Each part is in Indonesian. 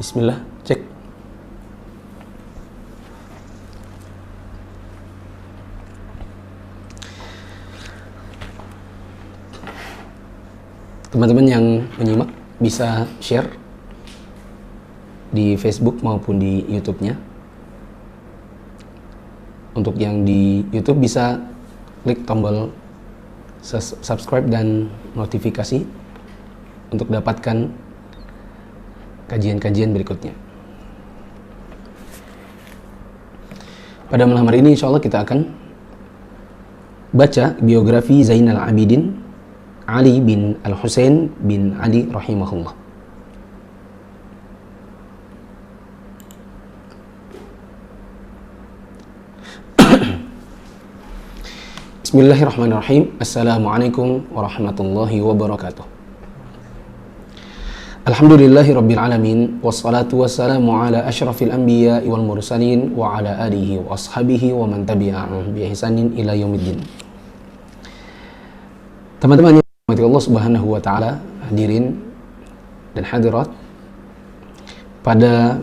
Bismillah, cek. Teman-teman yang menyimak bisa share di Facebook maupun di YouTube-nya. Untuk yang di YouTube bisa klik tombol subscribe dan notifikasi untuk dapatkan kajian-kajian berikutnya. Pada malam hari ini insya Allah kita akan baca biografi Zainal Abidin Ali bin Al-Husain bin Ali rahimahullah. Bismillahirrahmanirrahim. Assalamualaikum warahmatullahi wabarakatuh. Alhamdulillahi rabbil alamin, wassalatu wassalamu ala asyrafil anbiya wal mursalin wa ala alihi wa ashabihi wa man tabi'ahum bi ihsanin ila yaumiddin. Teman-teman yang dirahmati Allah Subhanahu wa taala, hadirin dan hadirat, pada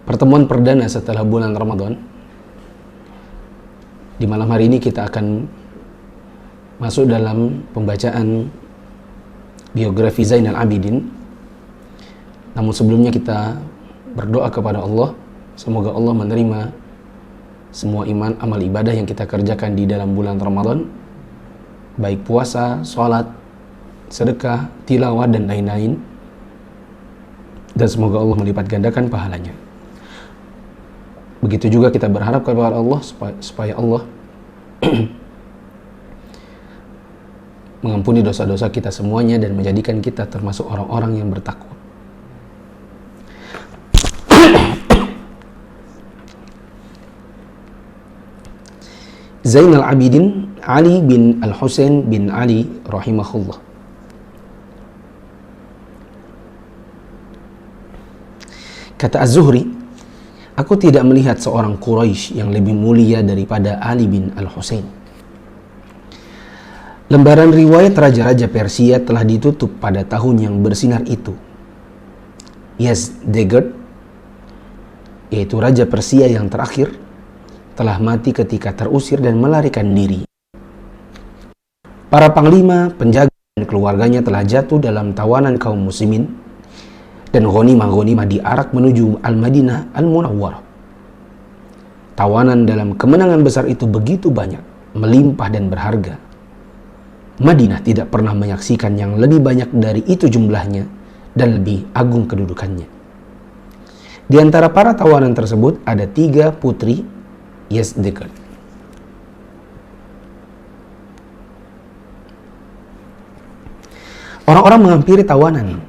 pertemuan perdana setelah bulan Ramadan, di malam hari ini kita akan masuk dalam pembacaan biografi Zainal Abidin. Namun sebelumnya kita berdoa kepada Allah, semoga Allah menerima semua iman, amal ibadah yang kita kerjakan di dalam bulan Ramadan, baik puasa, sholat, sedekah, tilawah, dan lain-lain, dan semoga Allah melipat gandakan pahalanya. Begitu juga kita berharap kepada Allah supaya Allah mengampuni dosa-dosa kita semuanya dan menjadikan kita termasuk orang-orang yang bertakwa. Zainal Abidin Ali bin Al-Husain bin Ali rahimahullah. Kata Az-Zuhri, aku tidak melihat seorang Quraisy yang lebih mulia daripada Ali bin Al-Husain. Lembaran riwayat raja-raja Persia telah ditutup pada tahun yang bersinar itu. Yazdegerd, yaitu raja Persia yang terakhir, telah mati ketika terusir dan melarikan diri. Para panglima, penjaga, dan keluarganya telah jatuh dalam tawanan kaum muslimin, dan ghanimah-ghanimah diarak menuju Al-Madinah Al-Munawwarah. Tawanan dalam kemenangan besar itu begitu banyak, melimpah dan berharga. Madinah tidak pernah menyaksikan yang lebih banyak dari itu jumlahnya dan lebih agung kedudukannya. Di antara para tawanan tersebut ada 3 putri Yazdegerd. Orang-orang menghampiri tawanan.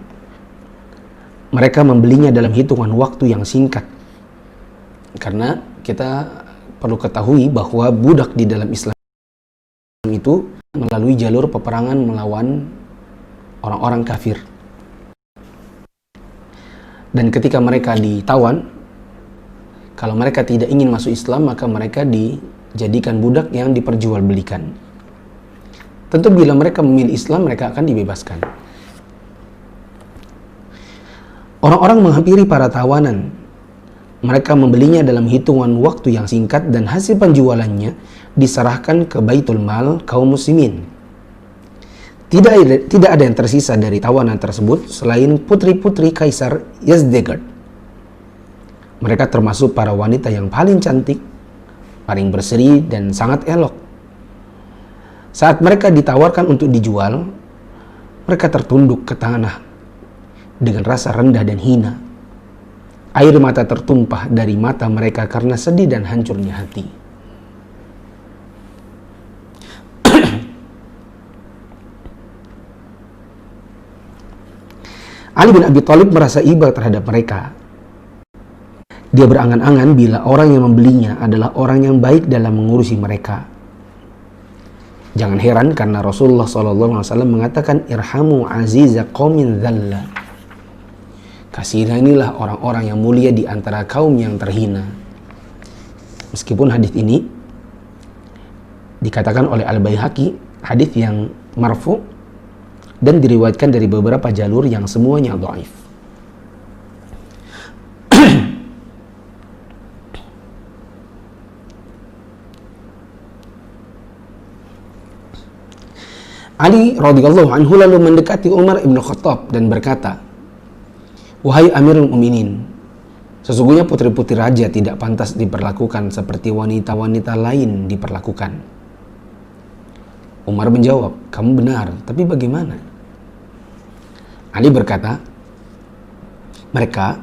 Mereka membelinya dalam hitungan waktu yang singkat. Karena kita perlu ketahui bahwa budak di dalam Islam itu melalui jalur peperangan melawan orang-orang kafir. Dan ketika mereka ditawan, kalau mereka tidak ingin masuk Islam, maka mereka dijadikan budak yang diperjualbelikan. Tentu bila mereka memilih Islam, mereka akan dibebaskan. Orang-orang menghampiri para tawanan. Mereka membelinya dalam hitungan waktu yang singkat dan hasil penjualannya diserahkan ke Baitul Mal kaum muslimin. Tidak ada yang tersisa dari tawanan tersebut selain putri-putri Kaisar Yazdegerd. Mereka termasuk para wanita yang paling cantik, paling berseri, dan sangat elok. Saat mereka ditawarkan untuk dijual, mereka tertunduk ke tanah dengan rasa rendah dan hina. Air mata tertumpah dari mata mereka karena sedih dan hancurnya hati. Ali bin Abi Thalib merasa iba terhadap mereka. Dia berangan-angan bila orang yang membelinya adalah orang yang baik dalam mengurusi mereka. Jangan heran karena Rasulullah SAW mengatakan, irhamu aziza qaumin dhalla. Kasihanilah orang-orang yang mulia di antara kaum yang terhina. Meskipun hadis ini dikatakan oleh Al-Baihaqi hadis yang marfu dan diriwayatkan dari beberapa jalur yang semuanya dhaif. Ali radhiyallahu anhu lalu mendekati Umar ibn Khattab dan berkata, "Wahai Amirul Mukminin, sesungguhnya putri-putri raja tidak pantas diperlakukan seperti wanita-wanita lain diperlakukan." Umar menjawab, "Kamu benar, tapi bagaimana?" Ali berkata, "Mereka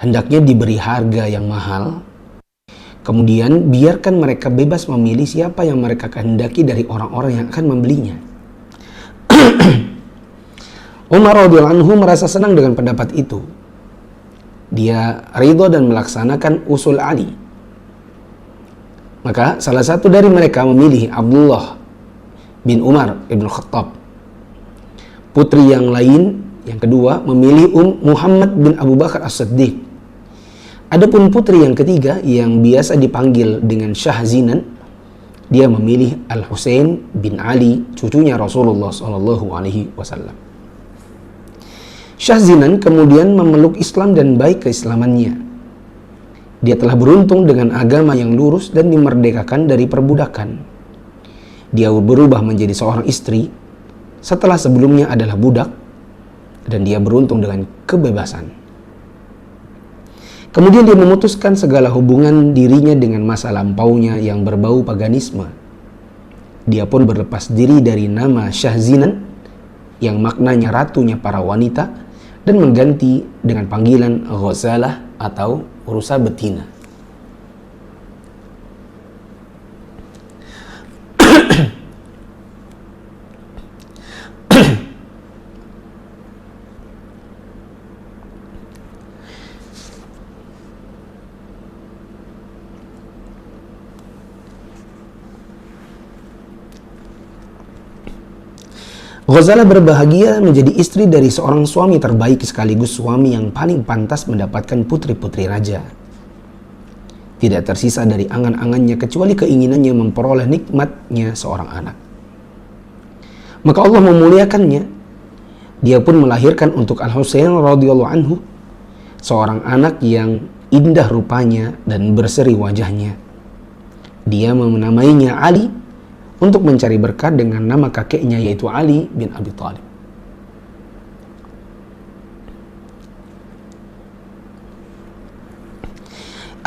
hendaknya diberi harga yang mahal, kemudian biarkan mereka bebas memilih siapa yang mereka kehendaki dari orang-orang yang akan membelinya." Umar radhiyallahu anhu merasa senang dengan pendapat itu. Dia ridho dan melaksanakan usul Ali. Maka salah satu dari mereka memilih Abdullah bin Umar ibn Khattab. Putri yang lain, yang kedua, memilih Muhammad bin Abu Bakar As-Siddiq. Adapun putri yang ketiga yang biasa dipanggil dengan Syahzinan, dia memilih Al-Husain bin Ali, cucunya Rasulullah SAW. Syahzinan kemudian memeluk Islam dan baik keislamannya. Dia telah beruntung dengan agama yang lurus dan dimerdekakan dari perbudakan. Dia berubah menjadi seorang istri setelah sebelumnya adalah budak, dan dia beruntung dengan kebebasan. Kemudian dia memutuskan segala hubungan dirinya dengan masa lampaunya yang berbau paganisme. Dia pun berlepas diri dari nama Syahzinan yang maknanya ratunya para wanita dan mengganti dengan panggilan Ghazalah atau rusa betina. Ghazalah berbahagia menjadi istri dari seorang suami terbaik sekaligus suami yang paling pantas mendapatkan putri-putri raja. Tidak tersisa dari angan-angannya kecuali keinginannya memperoleh nikmatnya seorang anak. Maka Allah memuliakannya. Dia pun melahirkan untuk Al-Husain radhiyallahu anhu seorang anak yang indah rupanya dan berseri wajahnya. Dia menamainya Ali untuk mencari berkat dengan nama kakeknya, yaitu Ali bin Abi Thalib.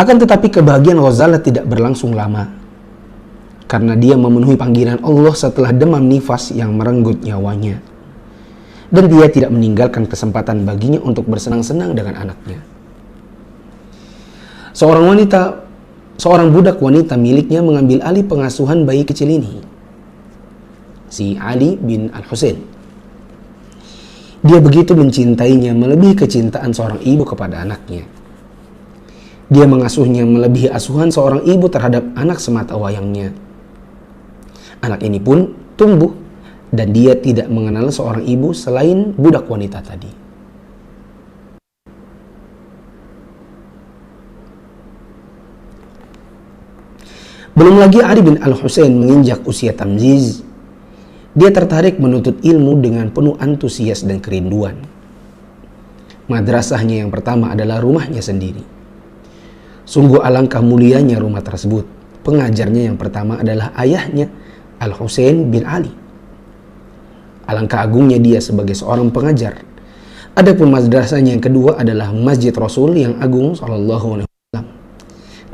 Akan tetapi kebahagiaan Ghazalah tidak berlangsung lama, karena dia memenuhi panggilan Allah setelah demam nifas yang merenggut nyawanya, dan dia tidak meninggalkan kesempatan baginya untuk bersenang-senang dengan anaknya. Seorang budak wanita miliknya mengambil alih pengasuhan bayi kecil ini, si Ali bin Al-Husain. Dia begitu mencintainya melebihi kecintaan seorang ibu kepada anaknya. Dia mengasuhnya melebihi asuhan seorang ibu terhadap anak semata wayangnya. Anak ini pun tumbuh dan dia tidak mengenal seorang ibu selain budak wanita tadi. Belum lagi Ali bin Al-Husain menginjak usia tamyiz. Dia tertarik menuntut ilmu dengan penuh antusias dan kerinduan. Madrasahnya yang pertama adalah rumahnya sendiri. Sungguh alangkah mulianya rumah tersebut. Pengajarnya yang pertama adalah ayahnya, Al-Husain bin Ali. Alangkah agungnya dia sebagai seorang pengajar. Adapun madrasahnya yang kedua adalah Masjid Rasul yang agung sallallahu alaihi wasallam.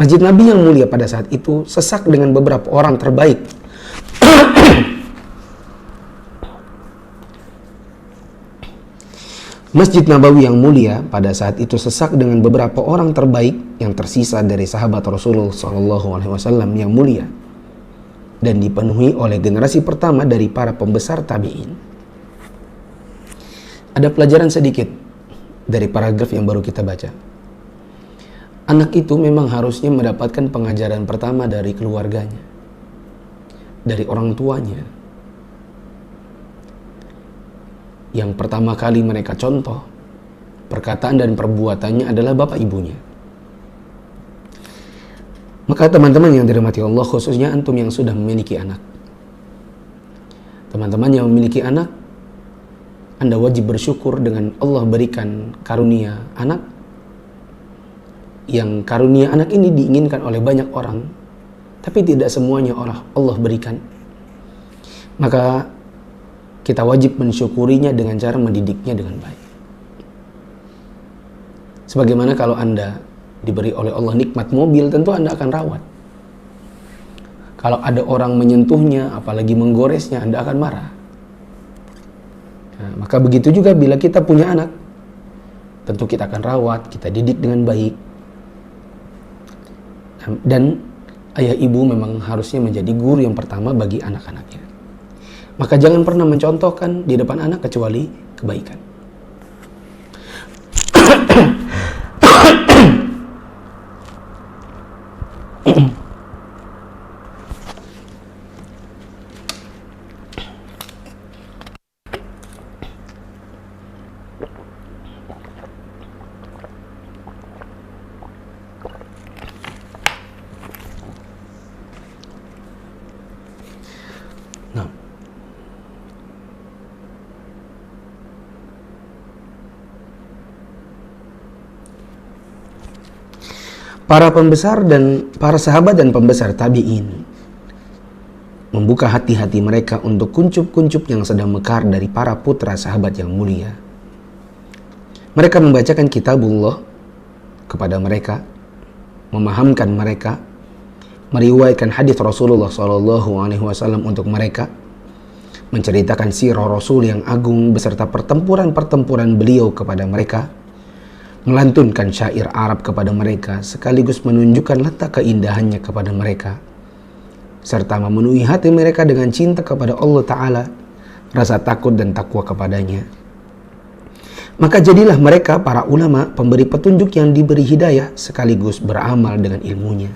Masjid Nabi yang mulia pada saat itu sesak dengan beberapa orang terbaik. Masjid Nabawi yang mulia pada saat itu sesak dengan beberapa orang terbaik yang tersisa dari sahabat Rasulullah SAW yang mulia, dan dipenuhi oleh generasi pertama dari para pembesar tabi'in. Ada pelajaran sedikit dari paragraf yang baru kita baca. Anak itu memang harusnya mendapatkan pengajaran pertama dari keluarganya, dari orang tuanya. Yang pertama kali mereka contoh perkataan dan perbuatannya adalah bapak ibunya. Maka teman-teman yang dirahmati Allah, khususnya antum yang sudah memiliki anak, teman-teman yang memiliki anak, Anda wajib bersyukur dengan Allah berikan karunia anak, yang karunia anak ini diinginkan oleh banyak orang, tapi tidak semuanya Allah berikan. Maka kita wajib mensyukurinya dengan cara mendidiknya dengan baik. Sebagaimana kalau Anda diberi oleh Allah nikmat mobil, tentu Anda akan rawat. Kalau ada orang menyentuhnya, apalagi menggoresnya, Anda akan marah. Nah, maka begitu juga bila kita punya anak, tentu kita akan rawat, kita didik dengan baik. Dan ayah ibu memang harusnya menjadi guru yang pertama bagi anak-anaknya. Maka jangan pernah mencontohkan di depan anak kecuali kebaikan. Nah, para pembesar dan para sahabat dan pembesar tabi'in membuka hati-hati mereka untuk kuncup-kuncup yang sedang mekar dari para putra sahabat yang mulia. Mereka membacakan kitabullah kepada mereka, memahamkan mereka, meriwayatkan hadis Rasulullah SAW untuk mereka, menceritakan sirah Rasul yang agung beserta pertempuran-pertempuran beliau kepada mereka, melantunkan syair Arab kepada mereka, sekaligus menunjukkan letak keindahannya kepada mereka, serta memenuhi hati mereka dengan cinta kepada Allah Ta'ala, rasa takut dan takwa kepadanya. Maka jadilah mereka para ulama pemberi petunjuk yang diberi hidayah sekaligus beramal dengan ilmunya.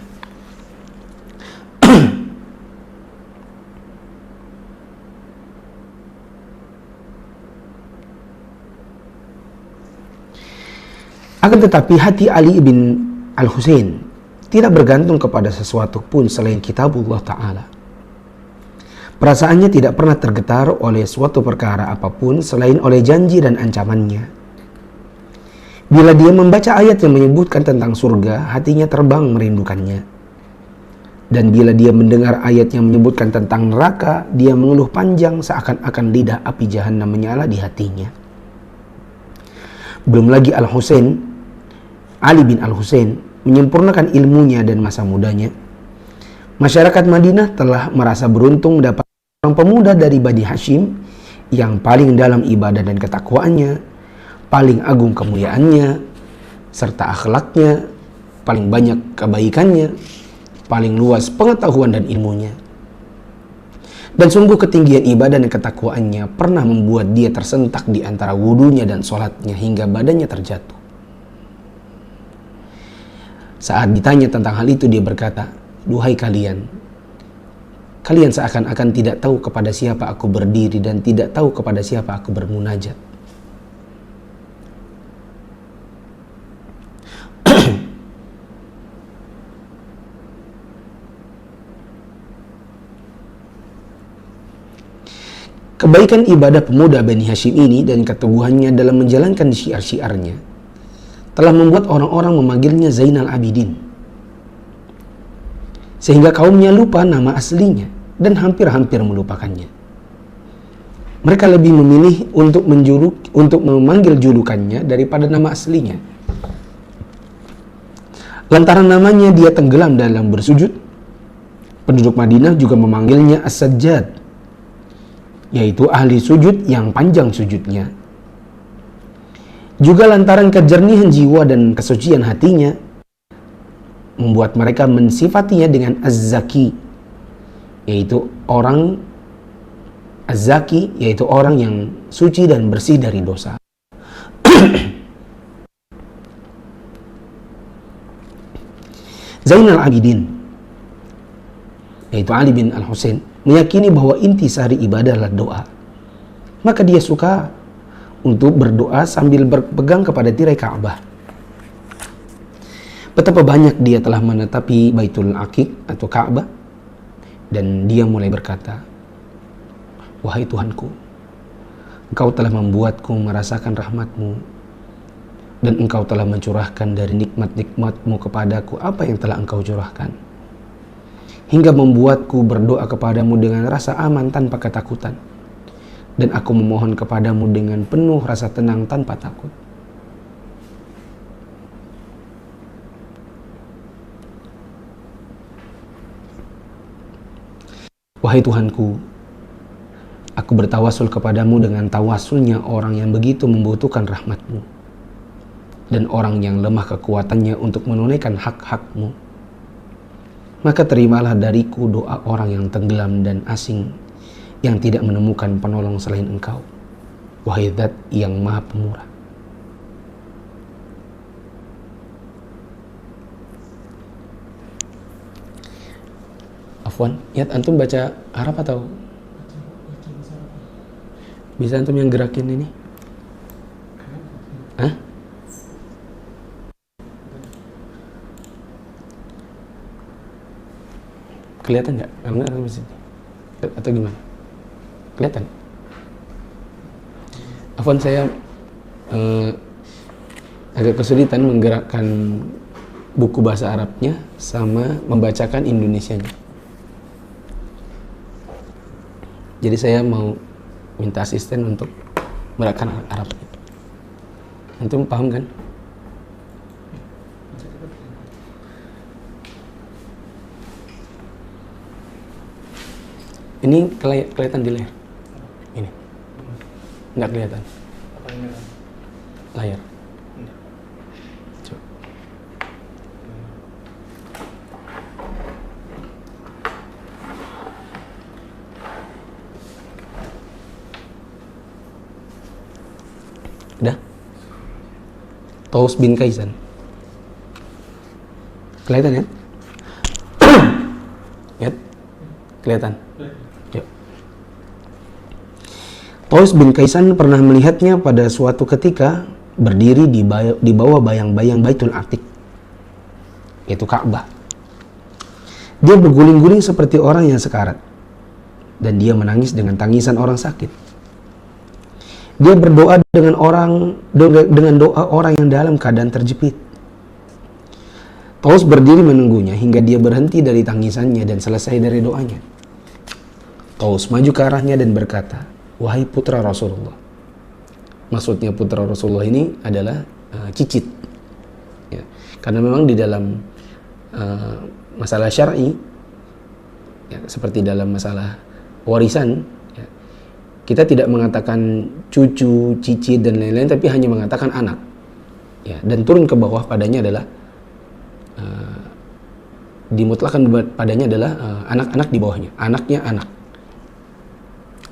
Akan tetapi hati Ali bin Al-Husain tidak bergantung kepada sesuatu pun selain kitabullah Ta'ala. Perasaannya tidak pernah tergetar oleh suatu perkara apapun selain oleh janji dan ancamannya. Bila dia membaca ayat yang menyebutkan tentang surga, hatinya terbang merindukannya. Dan bila dia mendengar ayat yang menyebutkan tentang neraka, dia mengeluh panjang seakan-akan lidah api jahanam menyala di hatinya. Belum lagi Ali bin Al-Husain menyempurnakan ilmunya dan masa mudanya. Masyarakat Madinah telah merasa beruntung mendapat seorang pemuda dari Bani Hashim yang paling dalam ibadah dan ketakwaannya, paling agung kemuliaannya, serta akhlaknya, paling banyak kebaikannya, paling luas pengetahuan dan ilmunya. Dan sungguh ketinggian ibadah dan ketakwaannya pernah membuat dia tersentak di antara wudunya dan sholatnya hingga badannya terjatuh. Saat ditanya tentang hal itu, dia berkata, "Duhai kalian seakan-akan tidak tahu kepada siapa aku berdiri dan tidak tahu kepada siapa aku bermunajat." Kebaikan ibadah pemuda Bani Hashim ini dan keteguhannya dalam menjalankan syiar-syiarnya telah membuat orang-orang memanggilnya Zainal Abidin, sehingga kaumnya lupa nama aslinya dan hampir-hampir melupakannya. Mereka lebih memilih untuk memanggil julukannya daripada nama aslinya. Lantaran namanya dia tenggelam dalam bersujud, penduduk Madinah juga memanggilnya As-Sajjad, yaitu ahli sujud yang panjang sujudnya. Juga lantaran kejernihan jiwa dan kesucian hatinya, membuat mereka mensifatinya dengan Az-Zaki, yaitu orang Az-Zaki, yaitu orang yang suci dan bersih dari dosa. Zainal Abidin, yaitu Ali bin Al-Husain, meyakini bahwa intisari ibadah adalah doa. Maka dia suka untuk berdoa sambil berpegang kepada tirai Ka'bah. Betapa banyak dia telah menetapi Baitul Aqiq atau Ka'bah, dan dia mulai berkata, "Wahai Tuhanku, Engkau telah membuatku merasakan rahmat-Mu, dan Engkau telah mencurahkan dari nikmat-nikmat-Mu kepadaku apa yang telah Engkau curahkan, hingga membuatku berdoa kepadamu dengan rasa aman tanpa ketakutan. dan aku memohon kepadamu dengan penuh rasa tenang tanpa takut. Wahai Tuhanku, aku bertawasul kepadamu dengan tawasulnya orang yang begitu membutuhkan rahmat-Mu dan orang yang lemah kekuatannya untuk menunaikan hak-hak-Mu. Maka terimalah dariku doa orang yang tenggelam dan asing yang tidak menemukan penolong selain Engkau, wahai Zat yang Maha Pemurah. Afwan, ya antum baca Arab atau bisa antum yang gerakin ini? Hah? Kelihatan nggak? Karena atau gimana? Kelihatan? Afwan, saya agak kesulitan menggerakkan buku bahasa Arabnya sama membacakan Indonesianya. Jadi saya mau minta asisten untuk merakkan Arab. Antum paham kan? Ini kelihatan di layar. Ini. Nggak kelihatan. Layar. Coba. Udah? Taus bin Kaisan. Kelihatan ya? Lihat? Kelihatan? Yuk. Taus bin Kaisan pernah melihatnya pada suatu ketika berdiri di bawah bayang-bayang Baitul Atiq, yaitu Ka'bah. Dia berguling-guling seperti orang yang sekarat, dan dia menangis dengan tangisan orang sakit. Dia berdoa dengan doa orang yang dalam keadaan terjepit. Taus berdiri menunggunya hingga dia berhenti dari tangisannya dan selesai dari doanya. Taus maju ke arahnya dan berkata, "Wahai putra Rasulullah." Maksudnya putra Rasulullah ini adalah cicit. Ya. Karena memang di dalam masalah syar'i, ya, seperti dalam masalah warisan, ya, kita tidak mengatakan cucu, cicit dan lain-lain, tapi hanya mengatakan anak. Ya, dan turun ke bawah padanya adalah dimutlakan padanya adalah anak-anak di bawahnya, anaknya anak.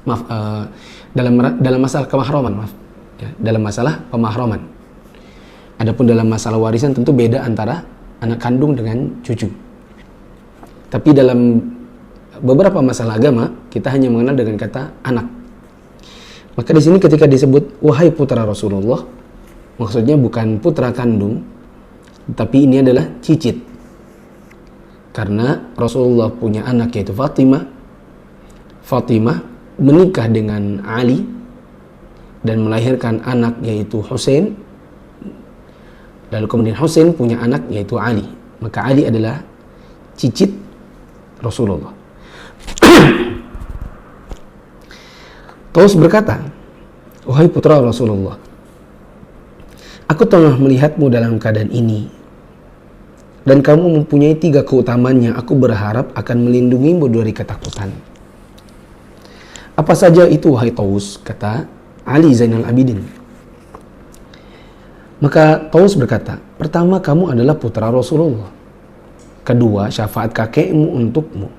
Maaf, dalam masalah kemahraman, maaf. Ya, dalam masalah pemahraman. Adapun dalam masalah warisan tentu beda antara anak kandung dengan cucu. Tapi dalam beberapa masalah agama kita hanya mengenal dengan kata anak. Maka di sini ketika disebut wahai putra Rasulullah, maksudnya bukan putra kandung, tapi ini adalah cicit. Karena Rasulullah punya anak yaitu Fatimah. Fatimah menikah dengan Ali dan melahirkan anak yaitu Husain. Lalu kemudian Husain punya anak yaitu Ali. Maka Ali adalah cicit Rasulullah. Taus berkata, "Wahai putra Rasulullah, aku tengah melihatmu dalam keadaan ini, dan kamu mempunyai 3 keutamaan yang aku berharap akan melindungimu dari ketakutan." "Apa saja itu, wahai Taus?" kata Ali Zainal Abidin. Maka Taus berkata, "Pertama, kamu adalah putra Rasulullah. Kedua, syafaat kakekmu untukmu.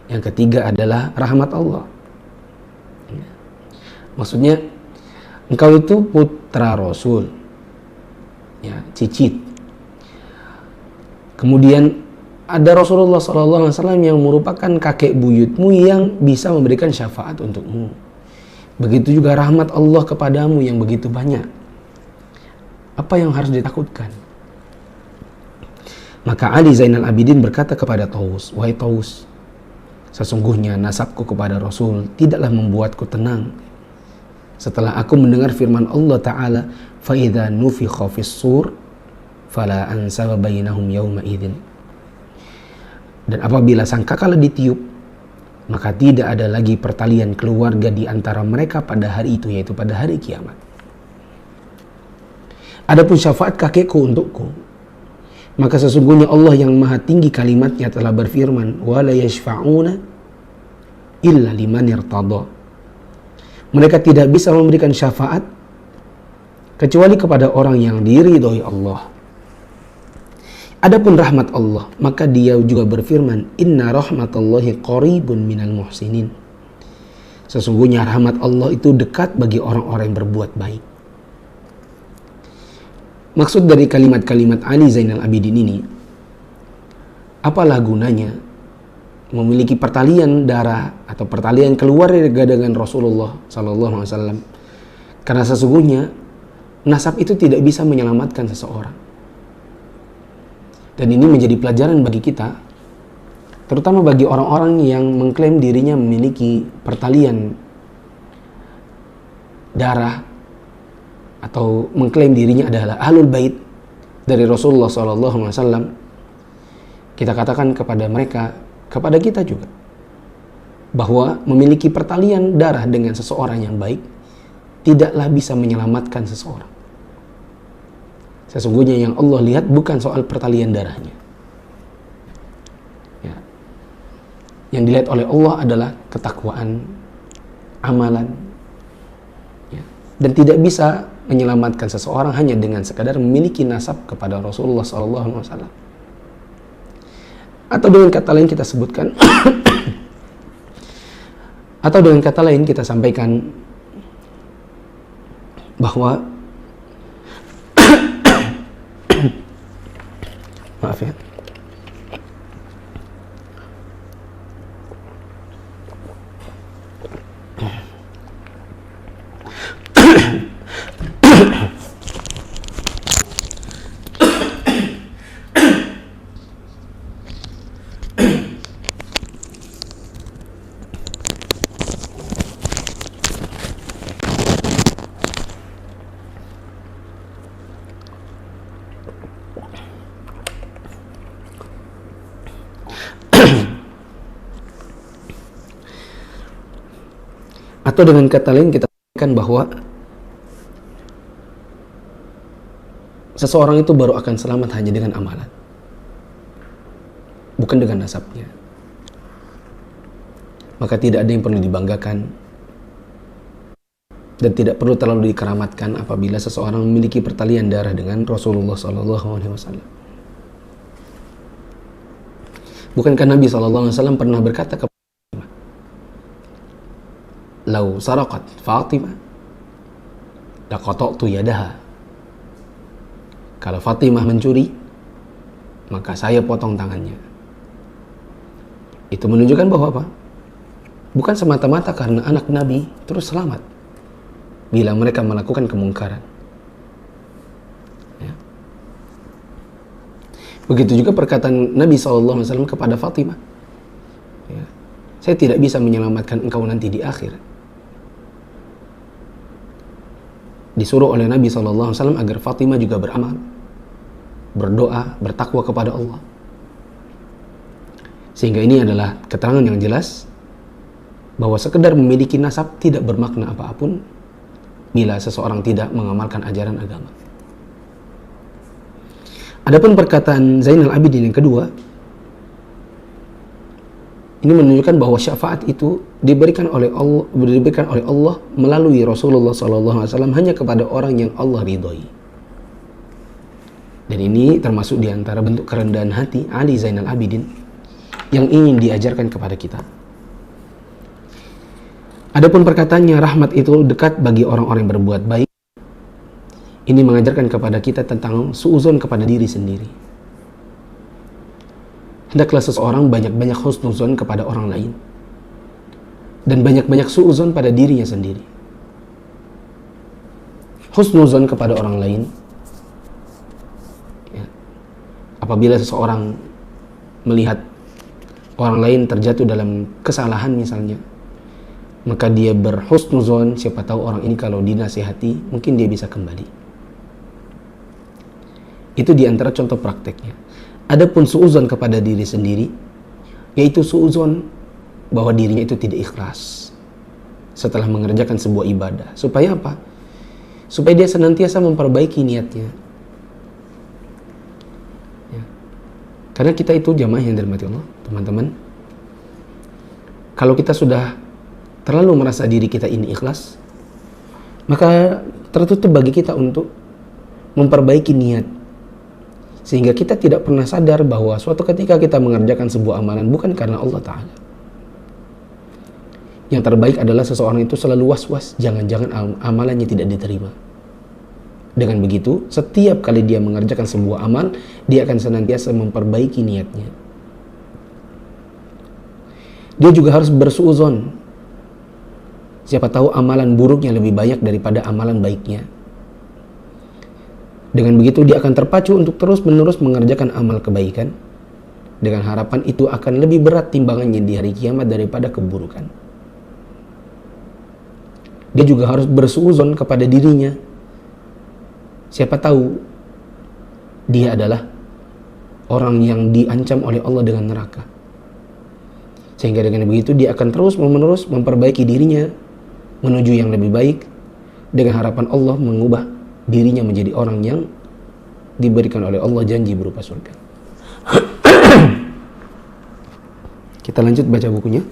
Yang ketiga adalah rahmat Allah." Maksudnya, engkau itu putra Rasul, ya, cicit. Kemudian ada Rasulullah SAW yang merupakan kakek buyutmu yang bisa memberikan syafaat untukmu. Begitu juga rahmat Allah kepadamu yang begitu banyak. Apa yang harus ditakutkan? Maka Ali Zainal Abidin berkata kepada Taus, "Wahai Taus, sesungguhnya nasabku kepada Rasul tidaklah membuatku tenang setelah aku mendengar firman Allah Ta'ala, فَإِذَا نُفِخَ فِي الصُّورِ فَلَا أَنْسَبَ بَيْنَهُمْ يَوْمَئِذٍ." Dan apabila sangkakala ditiup, maka tidak ada lagi pertalian keluarga di antara mereka pada hari itu, yaitu pada hari kiamat. Adapun syafaat kakekku untukku, maka sesungguhnya Allah yang maha tinggi kalimatnya telah berfirman, wala yashfa'una illa liman irtada. Mereka tidak bisa memberikan syafaat kecuali kepada orang yang diridhoi Allah. Adapun rahmat Allah, maka dia juga berfirman, inna rahmatallahi qaribun minal muhsinin. Sesungguhnya rahmat Allah itu dekat bagi orang-orang yang berbuat baik. Maksud dari kalimat-kalimat Ali Zainal Abidin ini, apalah gunanya memiliki pertalian darah atau pertalian keluarga dengan Rasulullah SAW? Karena sesungguhnya nasab itu tidak bisa menyelamatkan seseorang. Dan ini menjadi pelajaran bagi kita, terutama bagi orang-orang yang mengklaim dirinya memiliki pertalian darah atau mengklaim dirinya adalah ahlul bait dari Rasulullah SAW. Kita katakan kepada mereka, kepada kita juga, bahwa memiliki pertalian darah dengan seseorang yang baik tidaklah bisa menyelamatkan seseorang. Sesungguhnya yang Allah lihat bukan soal pertalian darahnya. Ya. Yang dilihat oleh Allah adalah ketakwaan, amalan. Ya. Dan tidak bisa menyelamatkan seseorang hanya dengan sekadar memiliki nasab kepada Rasulullah SAW. Atau dengan kata lain kita sebutkan, atau dengan kata lain kita sampaikan bahwa maaf ya, atau dengan kata lain kita katakan bahwa seseorang itu baru akan selamat hanya dengan amalan, bukan dengan nasabnya. Maka tidak ada yang perlu dibanggakan dan tidak perlu terlalu dikeramatkan apabila seseorang memiliki pertalian darah dengan Rasulullah SAW. Bukankah Nabi SAW pernah berkata kepada Lau saraqat Fatimah laqata'tu yadaha. Kalau Fatimah mencuri, maka saya potong tangannya. Itu menunjukkan bahwa apa? Bukan semata-mata karena anak Nabi terus selamat bila mereka melakukan kemungkaran. Ya. Begitu juga perkataan Nabi SAW kepada Fatimah. Ya. Saya tidak bisa menyelamatkan engkau nanti di akhirat. Disuruh oleh Nabi SAW agar Fatimah juga beramal, berdoa, bertakwa kepada Allah. Sehingga ini adalah keterangan yang jelas bahwa sekedar memiliki nasab tidak bermakna apapun bila seseorang tidak mengamalkan ajaran agama. Adapun perkataan Zainal Abidin yang kedua, ini menunjukkan bahwa syafaat itu diberikan oleh Allah melalui Rasulullah SAW hanya kepada orang yang Allah ridhoi. Dan ini termasuk diantara bentuk kerendahan hati Ali Zainal Abidin yang ingin diajarkan kepada kita. Adapun perkataannya rahmat itu dekat bagi orang-orang yang berbuat baik, ini mengajarkan kepada kita tentang suuzon kepada diri sendiri. Hendaklah seseorang banyak-banyak husnuzon kepada orang lain dan banyak-banyak suuzon pada dirinya sendiri. Husnuzon kepada orang lain, ya, apabila seseorang melihat orang lain terjatuh dalam kesalahan misalnya, maka dia berhusnuzon, siapa tahu orang ini kalau dinasihati mungkin dia bisa kembali. Itu diantara contoh prakteknya. Adapun suuzon kepada diri sendiri, yaitu suuzon bahwa dirinya itu tidak ikhlas setelah mengerjakan sebuah ibadah. Supaya apa? Supaya dia senantiasa memperbaiki niatnya. Ya. Karena kita itu jamaah yang dirahmati Allah, teman-teman. Kalau kita sudah terlalu merasa diri kita ini ikhlas, maka tertutup bagi kita untuk memperbaiki niat. Sehingga kita tidak pernah sadar bahwa suatu ketika kita mengerjakan sebuah amalan bukan karena Allah Ta'ala. Yang terbaik adalah seseorang itu selalu was-was, jangan-jangan amalannya tidak diterima. Dengan begitu, setiap kali dia mengerjakan sebuah amal, dia akan senantiasa memperbaiki niatnya. Dia juga harus bersuuzon. Siapa tahu amalan buruknya lebih banyak daripada amalan baiknya. Dengan begitu dia akan terpacu untuk terus-menerus mengerjakan amal kebaikan, dengan harapan itu akan lebih berat timbangannya di hari kiamat daripada keburukan. Dia juga harus bersuuzon kepada dirinya. Siapa tahu dia adalah orang yang diancam oleh Allah dengan neraka. Sehingga dengan begitu dia akan terus-menerus memperbaiki dirinya menuju yang lebih baik, dengan harapan Allah mengubah dirinya menjadi orang yang diberikan oleh Allah janji berupa surga. Kita lanjut baca bukunya.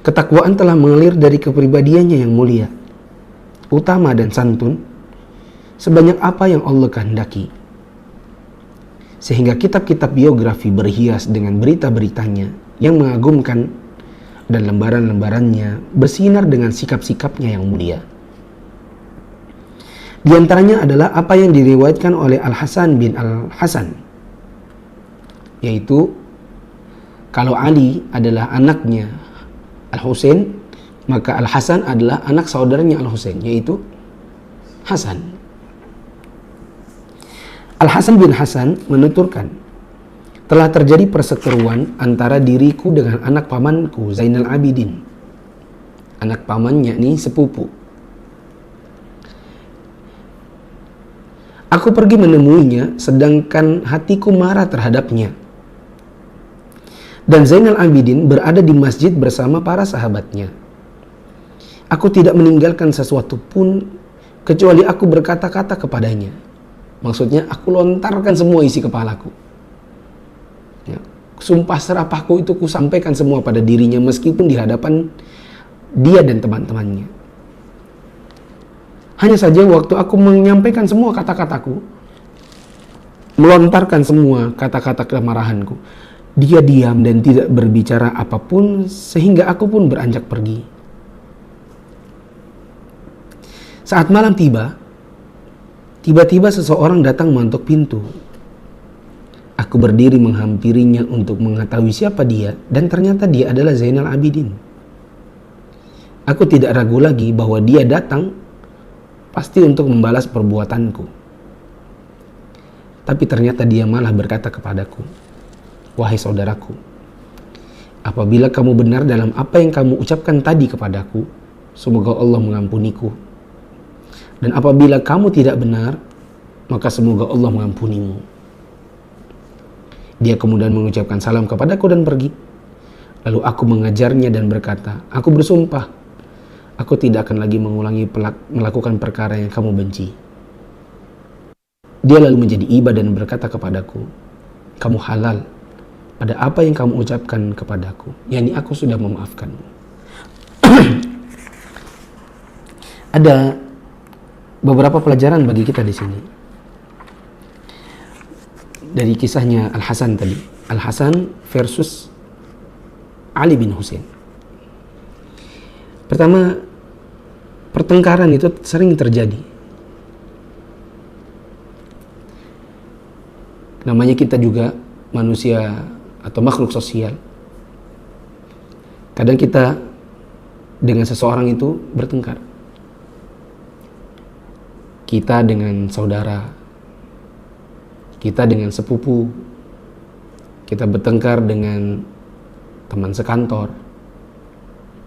Ketakwaan telah mengalir dari kepribadiannya yang mulia, utama dan santun, sebanyak apa yang Allah kehendaki. Sehingga kitab-kitab biografi berhias dengan berita-beritanya yang mengagumkan, dan lembaran-lembarannya bersinar dengan sikap-sikapnya yang mulia. Di antaranya adalah apa yang diriwayatkan oleh Al-Hasan bin Al-Hasan, yaitu kalau Ali adalah anaknya Al-Husain, maka Al-Hasan adalah anak saudaranya Al-Husain, yaitu Hasan. Al-Hasan bin Hasan menuturkan, telah terjadi perseteruan antara diriku dengan anak pamanku Zainal Abidin. Anak pamannya ini sepupu. Aku pergi menemuinya sedangkan hatiku marah terhadapnya. Dan Zainal Abidin berada di masjid bersama para sahabatnya. Aku tidak meninggalkan sesuatu pun kecuali aku berkata-kata kepadanya. Maksudnya aku lontarkan semua isi kepalaku. Ya, sumpah serapahku itu kusampaikan semua pada dirinya meskipun di hadapan dia dan teman-temannya. Hanya saja waktu aku menyampaikan semua kata-kataku, melontarkan semua kata-kata kemarahanku, dia diam dan tidak berbicara apapun sehingga aku pun beranjak pergi. Saat malam tiba-tiba seseorang datang mengetuk pintu. Aku berdiri menghampirinya untuk mengetahui siapa dia, dan ternyata dia adalah Zainal Abidin. Aku tidak ragu lagi bahwa dia datang pasti untuk membalas perbuatanku. Tapi ternyata dia malah berkata kepadaku, wahai saudaraku, apabila kamu benar dalam apa yang kamu ucapkan tadi kepadaku, semoga Allah mengampuniku. Dan apabila kamu tidak benar, maka semoga Allah mengampunimu. Dia kemudian mengucapkan salam kepadaku dan pergi. Lalu aku mengajarnya dan berkata, aku bersumpah, aku tidak akan lagi mengulangi melakukan perkara yang kamu benci. Dia lalu menjadi iba dan berkata kepadaku, kamu halal pada apa yang kamu ucapkan kepadaku, yakni aku sudah memaafkanmu. Ada beberapa pelajaran bagi kita di sini dari kisahnya Al-Hasan tadi. Al-Hasan versus Ali bin Husain. Pertama, pertengkaran itu sering terjadi. Namanya kita juga manusia atau makhluk sosial. Kadang kita dengan seseorang itu bertengkar. Kita dengan saudara, kita dengan sepupu, kita bertengkar dengan teman sekantor,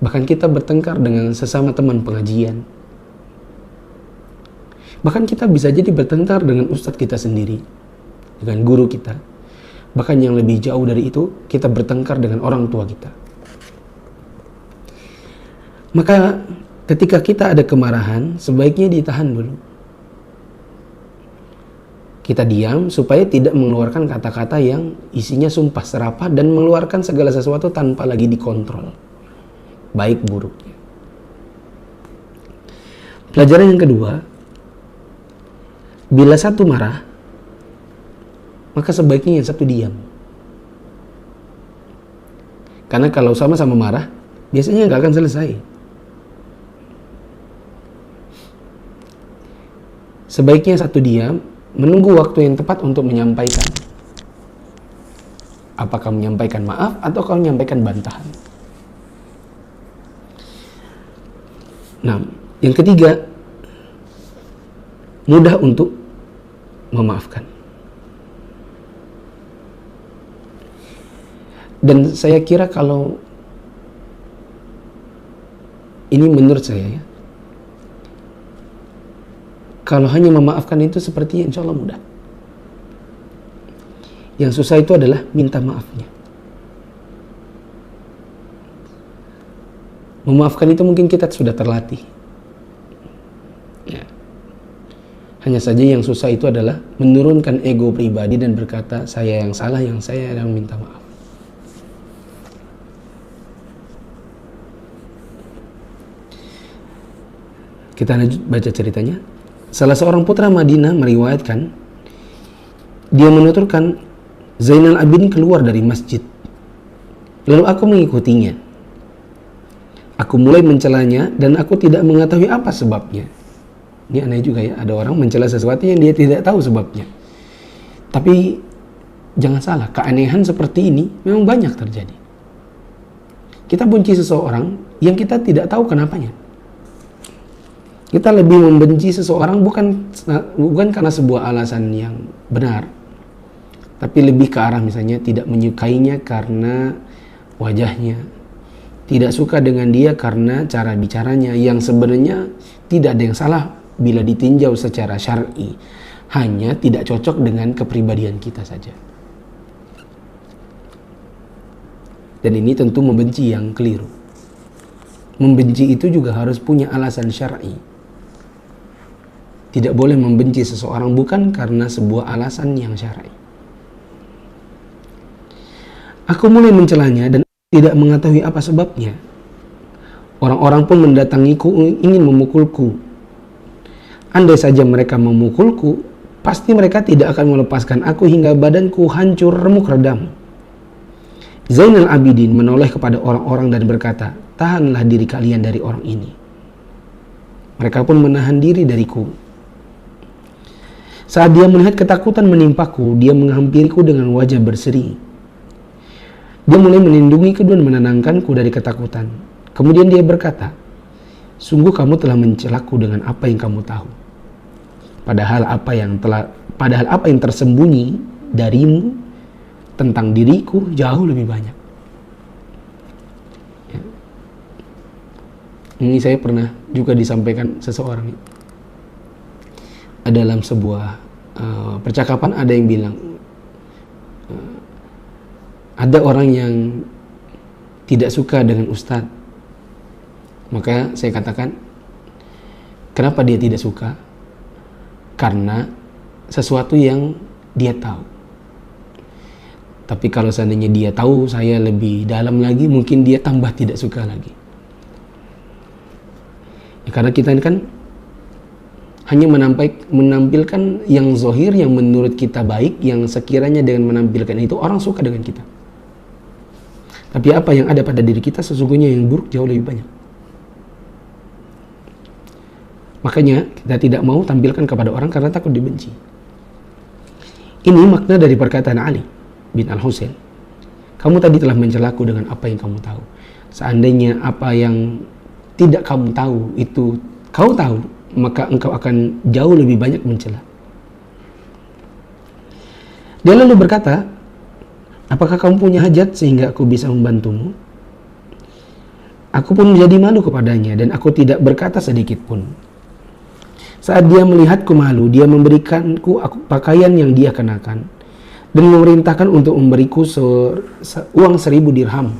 bahkan kita bertengkar dengan sesama teman pengajian. Bahkan kita bisa jadi bertengkar dengan ustadz kita sendiri, dengan guru kita. Bahkan yang lebih jauh dari itu, kita bertengkar dengan orang tua kita. Maka ketika kita ada kemarahan, sebaiknya ditahan dulu. Kita diam supaya tidak mengeluarkan kata-kata yang isinya sumpah serapah dan mengeluarkan segala sesuatu tanpa lagi dikontrol, baik buruknya. Pelajaran yang kedua, bila satu marah, maka sebaiknya yang satu diam. Karena kalau sama-sama marah, biasanya nggak akan selesai. Sebaiknya satu diam, menunggu waktu yang tepat untuk menyampaikan. Apakah menyampaikan maaf atau kalau menyampaikan bantahan. Nah, yang ketiga, mudah untuk memaafkan. Dan saya kira kalau ini menurut saya ya, kalau hanya memaafkan itu sepertinya insya Allah mudah. Yang susah itu adalah minta maafnya. Memaafkan itu mungkin kita sudah terlatih. Ya. Hanya saja yang susah itu adalah menurunkan ego pribadi dan berkata, saya yang salah, yang saya yang minta maaf. Kita lanjut baca ceritanya. Salah seorang putra Madinah meriwayatkan, dia menuturkan, Zainal Abidin keluar dari masjid. Lalu aku mengikutinya. Aku mulai mencelanya dan aku tidak mengetahui apa sebabnya. Ini aneh juga ya, ada orang mencela sesuatu yang dia tidak tahu sebabnya. Tapi jangan salah, keanehan seperti ini memang banyak terjadi. Kita benci seseorang yang kita tidak tahu kenapanya. Kita lebih membenci seseorang bukan karena sebuah alasan yang benar, tapi lebih ke arah misalnya tidak menyukainya karena wajahnya, tidak suka dengan dia karena cara bicaranya, yang sebenarnya tidak ada yang salah bila ditinjau secara syar'i, hanya tidak cocok dengan kepribadian kita saja. Dan ini tentu membenci yang keliru. Membenci itu juga harus punya alasan syar'i. Tidak boleh membenci seseorang bukan karena sebuah alasan yang syar'i. Aku mulai mencelanya dan tidak mengetahui apa sebabnya. Orang-orang pun mendatangiku ingin memukulku. Andai saja mereka memukulku, pasti mereka tidak akan melepaskan aku hingga badanku hancur remuk redam. Zainal Abidin menoleh kepada orang-orang dan berkata, tahanlah diri kalian dari orang ini. Mereka pun menahan diri dariku. Saat dia melihat ketakutan menimpaku, dia menghampiriku dengan wajah berseri. Dia mulai melindungiku dan menenangkanku dari ketakutan. Kemudian dia berkata, sungguh kamu telah mencelaku dengan apa yang kamu tahu. Padahal apa yang tersembunyi darimu tentang diriku jauh lebih banyak. Ya. Ini saya pernah juga disampaikan seseorang. Dalam sebuah percakapan ada yang bilang, ada orang yang tidak suka dengan ustadz. Maka saya katakan, kenapa dia tidak suka? Karena sesuatu yang dia tahu. Tapi kalau seandainya dia tahu saya lebih dalam lagi, mungkin dia tambah tidak suka lagi. Ya, karena kita ini kan hanya menampilkan yang zohir, yang menurut kita baik, yang sekiranya dengan menampilkan itu orang suka dengan kita. Tapi apa yang ada pada diri kita sesungguhnya yang buruk jauh lebih banyak. Makanya kita tidak mau tampilkan kepada orang karena takut dibenci. Ini makna dari perkataan Ali bin Al-Husain. Kamu tadi telah mencelaku dengan apa yang kamu tahu. Seandainya apa yang tidak kamu tahu itu kau tahu, maka engkau akan jauh lebih banyak mencela. Dia lalu berkata, apakah kamu punya hajat sehingga aku bisa membantumu? Aku pun menjadi malu kepadanya dan aku tidak berkata sedikit pun. Saat dia melihatku malu, dia memberikanku pakaian yang dia kenakan. dan memerintahkan untuk memberiku uang 1000 dirham.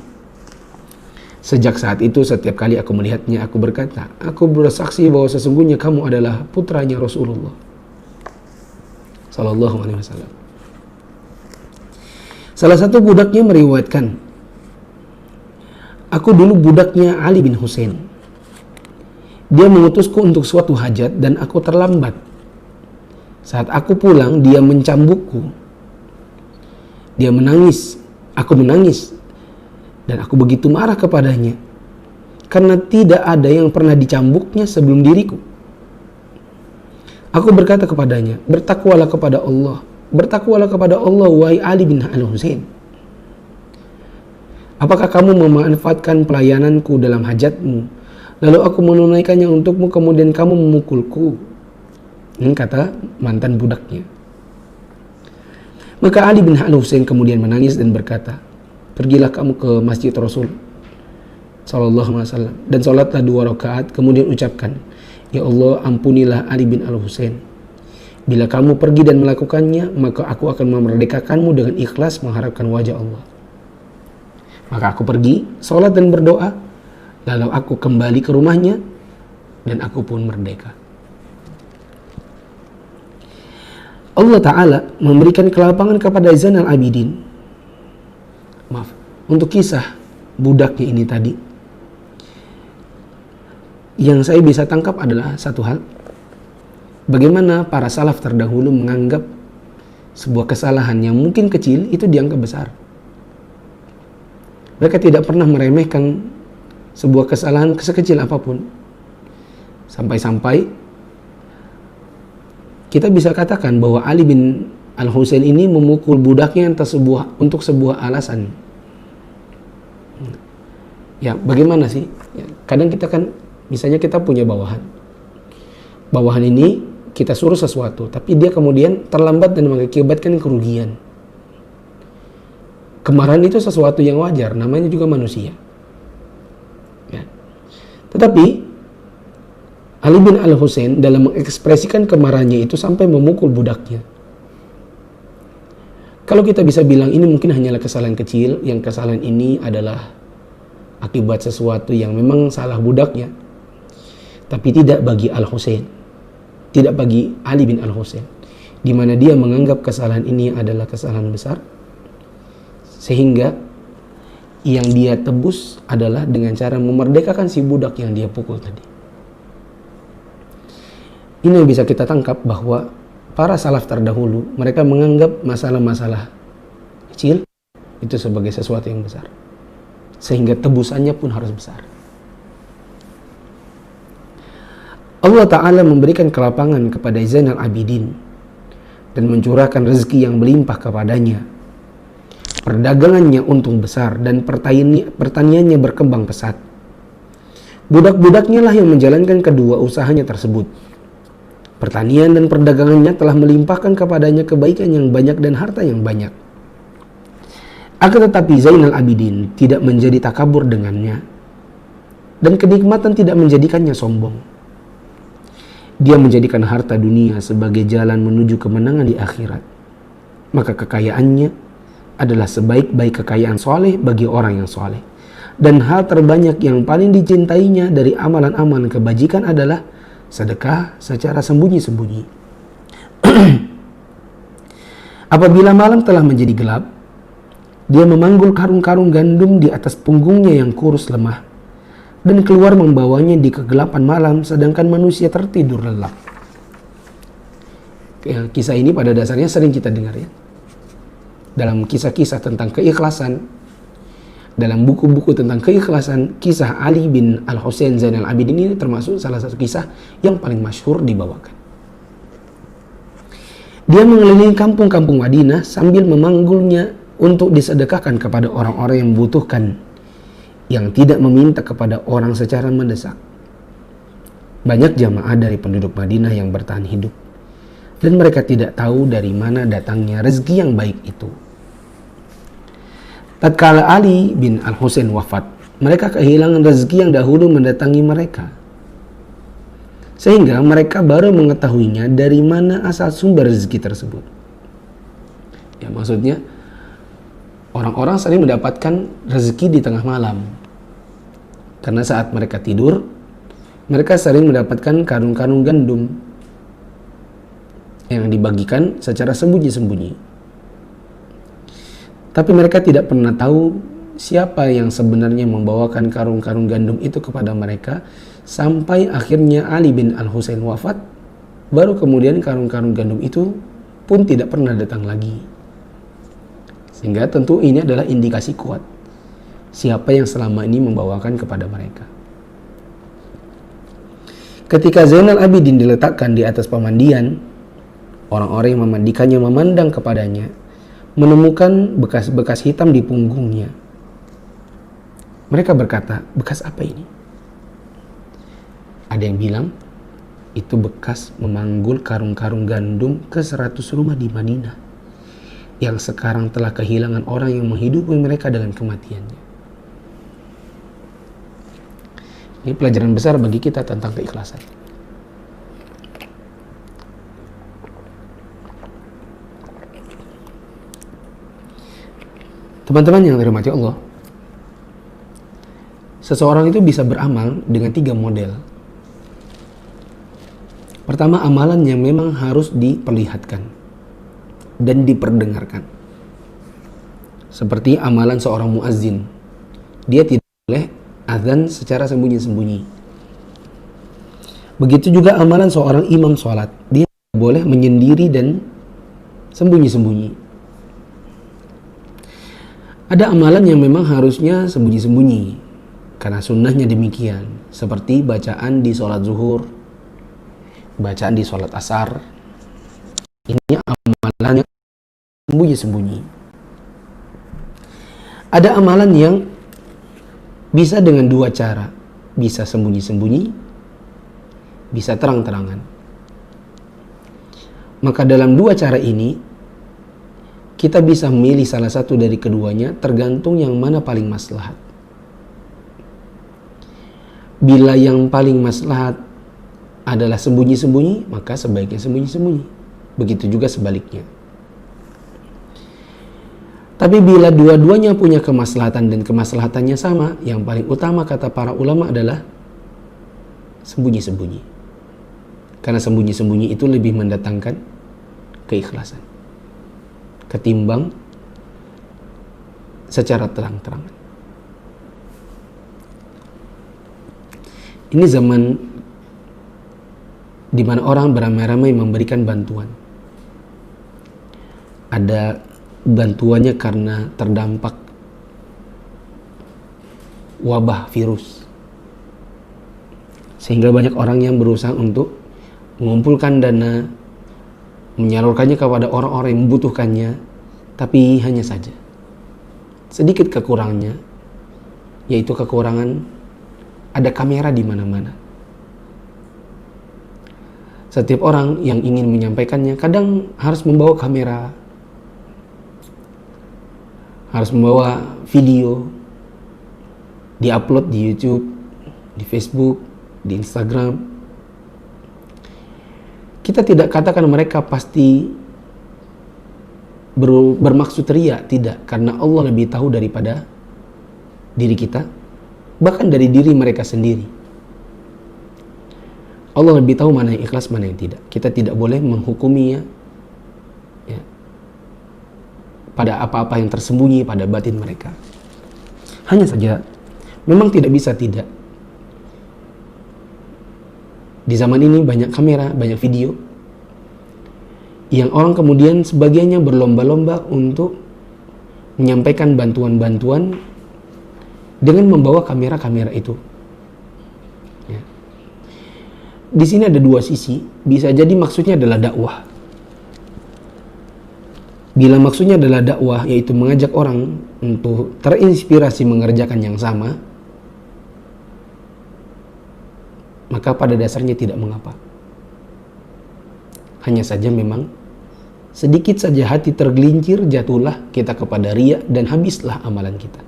Sejak saat itu setiap kali aku melihatnya, aku berkata, aku bersaksi bahwa sesungguhnya kamu adalah putranya Rasulullah Sallallahu Alaihi Wasallam. Salah satu budaknya meriwayatkan, aku dulu budaknya Ali bin Husain. Dia mengutusku untuk suatu hajat dan aku terlambat. Saat aku pulang, dia mencambukku. Dia menangis, aku menangis. Dan aku begitu marah kepadanya karena tidak ada yang pernah dicambuknya sebelum diriku. Aku berkata kepadanya, bertakwalah kepada Allah. Bertakwalah kepada Allah, wahai Ali bin Al-Husain. Apakah kamu memanfaatkan pelayananku dalam hajatmu, lalu aku menunaikannya untukmu, kemudian kamu memukulku? Ini kata mantan budaknya. Maka Ali bin Al-Husain kemudian menangis dan berkata, pergilah kamu ke masjid Rasul Sallallahu Alaihi Wasallam dan sholatlah 2 rakaat, kemudian ucapkan, ya Allah, ampunilah Ali bin Al-Husain. Bila kamu pergi dan melakukannya, maka aku akan memerdekakanmu dengan ikhlas mengharapkan wajah Allah. Maka aku pergi, sholat dan berdoa, lalu aku kembali ke rumahnya dan aku pun merdeka. Allah Ta'ala memberikan kelapangan kepada Zainal Abidin. Maaf, untuk kisah budaknya ini tadi, yang saya bisa tangkap adalah satu hal. Bagaimana para salaf terdahulu menganggap sebuah kesalahan yang mungkin kecil itu dianggap besar. Mereka tidak pernah meremehkan sebuah kesalahan sekecil apapun. Sampai-sampai kita bisa katakan bahwa Ali bin Al-Husain ini memukul budaknya untuk sebuah alasan. Ya, bagaimana sih? Ya, kadang kita kan, misalnya kita punya bawahan. Bawahan ini kita suruh sesuatu, tapi dia kemudian terlambat dan mengakibatkan kerugian. Kemarahan itu sesuatu yang wajar, namanya juga manusia. Ya. Tetapi Ali bin Al-Husain dalam mengekspresikan kemarahannya itu sampai memukul budaknya. Kalau kita bisa bilang ini mungkin hanyalah kesalahan kecil, yang kesalahan ini adalah akibat sesuatu yang memang salah budaknya, tapi tidak bagi Al-Husain. Tidak bagi Ali bin Al-Husain, di mana dia menganggap kesalahan ini adalah kesalahan besar, sehingga yang dia tebus adalah dengan cara memerdekakan si budak yang dia pukul tadi. Ini yang bisa kita tangkap bahwa para salaf terdahulu, mereka menganggap masalah-masalah kecil itu sebagai sesuatu yang besar, sehingga tebusannya pun harus besar. Allah Ta'ala memberikan kelapangan kepada Zainal Abidin dan mencurahkan rezeki yang melimpah kepadanya. Perdagangannya untung besar dan pertaniannya berkembang pesat. Budak-budaknya lah yang menjalankan kedua usahanya tersebut. Pertanian dan perdagangannya telah melimpahkan kepadanya kebaikan yang banyak dan harta yang banyak. Akan tetapi Zainal Abidin tidak menjadi takabur dengannya, dan kenikmatan tidak menjadikannya sombong. Dia menjadikan harta dunia sebagai jalan menuju kemenangan di akhirat. Maka kekayaannya adalah sebaik-baik kekayaan soleh bagi orang yang soleh. Dan hal terbanyak yang paling dicintainya dari amalan-amalan kebajikan adalah sedekah secara sembunyi-sembunyi. Apabila malam telah menjadi gelap, dia memanggul karung-karung gandum di atas punggungnya yang kurus lemah dan keluar membawanya di kegelapan malam sedangkan manusia tertidur lelap. Ya, kisah ini pada dasarnya sering kita dengar ya. Dalam kisah-kisah tentang keikhlasan, dalam buku-buku tentang keikhlasan, kisah Ali bin Al-Husain Zainal Abidin ini termasuk salah satu kisah yang paling masyhur dibawakan. Dia mengelilingi kampung-kampung Madinah sambil memanggulnya untuk disedekahkan kepada orang-orang yang membutuhkan, yang tidak meminta kepada orang secara mendesak. Banyak jamaah dari penduduk Madinah yang bertahan hidup, dan mereka tidak tahu dari mana datangnya rezeki yang baik itu. Tatkala Ali bin Al-Husain wafat, mereka kehilangan rezeki yang dahulu mendatangi mereka, sehingga mereka baru mengetahuinya dari mana asal sumber rezeki tersebut. Ya, maksudnya orang-orang sering mendapatkan rezeki di tengah malam. Karena saat mereka tidur, mereka sering mendapatkan karung-karung gandum yang dibagikan secara sembunyi-sembunyi. Tapi mereka tidak pernah tahu siapa yang sebenarnya membawakan karung-karung gandum itu kepada mereka, sampai akhirnya Ali bin Al-Husain wafat. Baru kemudian karung-karung gandum itu pun tidak pernah datang lagi. Sehingga tentu ini adalah indikasi kuat siapa yang selama ini membawakan kepada mereka. Ketika Zainal Abidin diletakkan di atas pemandian, orang-orang yang memandikannya memandang kepadanya, menemukan bekas-bekas hitam di punggungnya. Mereka berkata, bekas apa ini? Ada yang bilang, itu bekas memanggul karung-karung gandum ke 100 rumah di Madinah, yang sekarang telah kehilangan orang yang menghidupi mereka dengan kematiannya. Ini pelajaran besar bagi kita tentang keikhlasan. Teman-teman yang dirahmati Allah, seseorang itu bisa beramal dengan 3 model. Pertama, amalan yang memang harus diperlihatkan dan diperdengarkan. Seperti amalan seorang muazzin. Dia tidak boleh azan secara sembunyi-sembunyi. Begitu juga amalan seorang imam sholat. Dia tidak boleh menyendiri dan sembunyi-sembunyi. Ada amalan yang memang harusnya sembunyi-sembunyi, karena sunnahnya demikian. Seperti bacaan di sholat zuhur, bacaan di sholat asar. Ini amalan yang sembunyi-sembunyi. Ada amalan yang bisa dengan 2 cara. Bisa sembunyi-sembunyi, bisa terang-terangan. Maka dalam 2 cara ini, kita bisa memilih salah satu dari keduanya, tergantung yang mana paling maslahat. Bila yang paling maslahat adalah sembunyi-sembunyi, maka sebaiknya sembunyi-sembunyi. Begitu juga sebaliknya. Tapi bila dua-duanya punya kemaslahatan dan kemaslahatannya sama, yang paling utama kata para ulama adalah sembunyi-sembunyi. Karena sembunyi-sembunyi itu lebih mendatangkan keikhlasan ketimbang secara terang-terangan. Ini zaman di mana orang beramai-ramai memberikan bantuan. Ada bantuannya karena terdampak wabah virus, sehingga banyak orang yang berusaha untuk mengumpulkan dana, menyalurkannya kepada orang-orang yang membutuhkannya. Tapi hanya saja sedikit kekurangannya, yaitu kekurangan ada kamera di mana-mana. Setiap orang yang ingin menyampaikannya kadang harus membawa kamera, harus membawa video, diupload di YouTube, di Facebook, di Instagram. Kita tidak katakan mereka pasti bermaksud ria, tidak, karena Allah lebih tahu daripada diri kita, bahkan dari diri mereka sendiri. Allah lebih tahu mana yang ikhlas, mana yang tidak. Kita tidak boleh menghukuminya ya, pada apa-apa yang tersembunyi pada batin mereka. Hanya saja memang tidak bisa tidak. Di zaman ini banyak kamera, banyak video, yang orang kemudian sebagiannya berlomba-lomba untuk menyampaikan bantuan-bantuan dengan membawa kamera-kamera itu. Ya. Di sini ada 2 sisi. Bisa jadi maksudnya adalah dakwah. Bila maksudnya adalah dakwah, yaitu mengajak orang untuk terinspirasi mengerjakan yang sama, maka pada dasarnya tidak mengapa. Hanya saja memang sedikit saja hati tergelincir, jatuhlah kita kepada riya dan habislah amalan kita.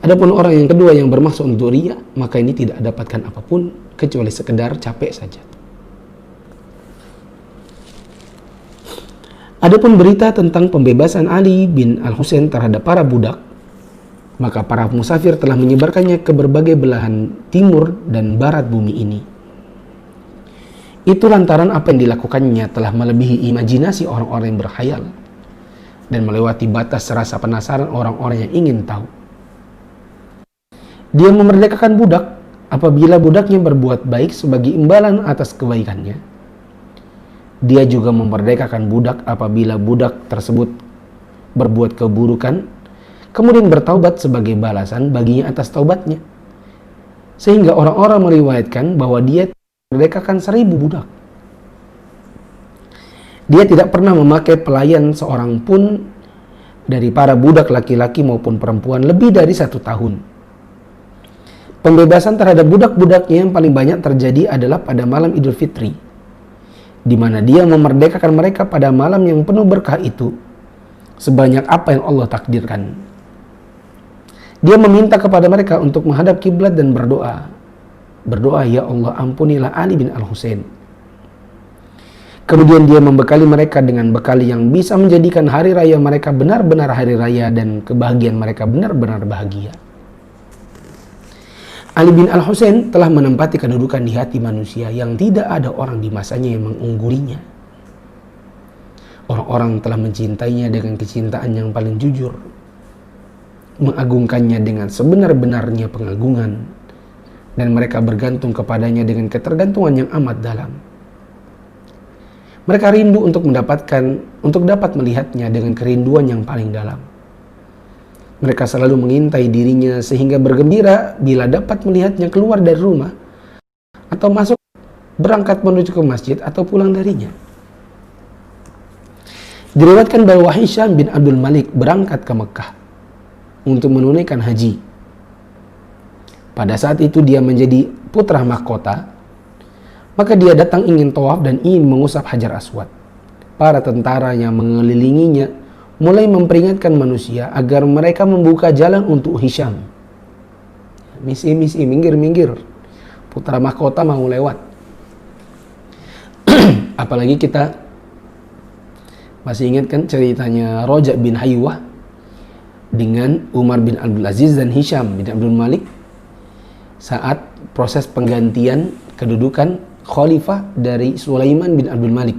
Adapun orang yang kedua yang bermaksud untuk riya, maka ini tidak dapatkan apapun kecuali sekedar capek saja. Adapun berita tentang pembebasan Ali bin Al-Husain terhadap para budak, maka para musafir telah menyebarkannya ke berbagai belahan timur dan barat bumi ini. Itu lantaran apa yang dilakukannya telah melebihi imajinasi orang-orang yang berkhayal dan melewati batas rasa penasaran orang-orang yang ingin tahu. Dia memerdekakan budak apabila budaknya berbuat baik sebagai imbalan atas kebaikannya. Dia juga memerdekakan budak apabila budak tersebut berbuat keburukan, kemudian bertaubat sebagai balasan baginya atas taubatnya. Sehingga orang-orang meriwayatkan bahwa dia merdekakan 1000 budak. Dia tidak pernah memakai pelayan seorang pun dari para budak laki-laki maupun perempuan lebih dari 1 tahun. Pembebasan terhadap budak-budaknya yang paling banyak terjadi adalah pada malam Idul Fitri, di mana dia memerdekakan mereka pada malam yang penuh berkah itu, sebanyak apa yang Allah takdirkan. Dia meminta kepada mereka untuk menghadap kiblat dan berdoa. Berdoa, ya Allah, ampunilah Ali bin Al-Husain. Kemudian dia membekali mereka dengan bekal yang bisa menjadikan hari raya mereka benar-benar hari raya dan kebahagiaan mereka benar-benar bahagia. Ali bin Al-Husain telah menempati kedudukan di hati manusia yang tidak ada orang di masanya yang mengunggurinya. Orang-orang telah mencintainya dengan kecintaan yang paling jujur, mengagungkannya dengan sebenar-benarnya pengagungan, dan mereka bergantung kepadanya dengan ketergantungan yang amat dalam. Mereka rindu untuk dapat melihatnya dengan kerinduan yang paling dalam. Mereka selalu mengintai dirinya sehingga bergembira bila dapat melihatnya keluar dari rumah atau masuk, berangkat menuju ke masjid atau pulang darinya. Diriwayatkan bahwa Hisham bin Abdul Malik berangkat ke Mekah untuk menunaikan haji. Pada saat itu dia menjadi putra mahkota, maka dia datang ingin tawaf dan ingin mengusap Hajar Aswad. Para tentara yang mengelilinginya mulai memperingatkan manusia agar mereka membuka jalan untuk Hisham. Misi, minggir, putra mahkota mau lewat. Apalagi kita masih ingat kan ceritanya Roja bin Haywah dengan Umar bin Abdul Aziz dan Hisham bin Abdul Malik saat proses penggantian kedudukan khalifah dari Sulaiman bin Abdul Malik.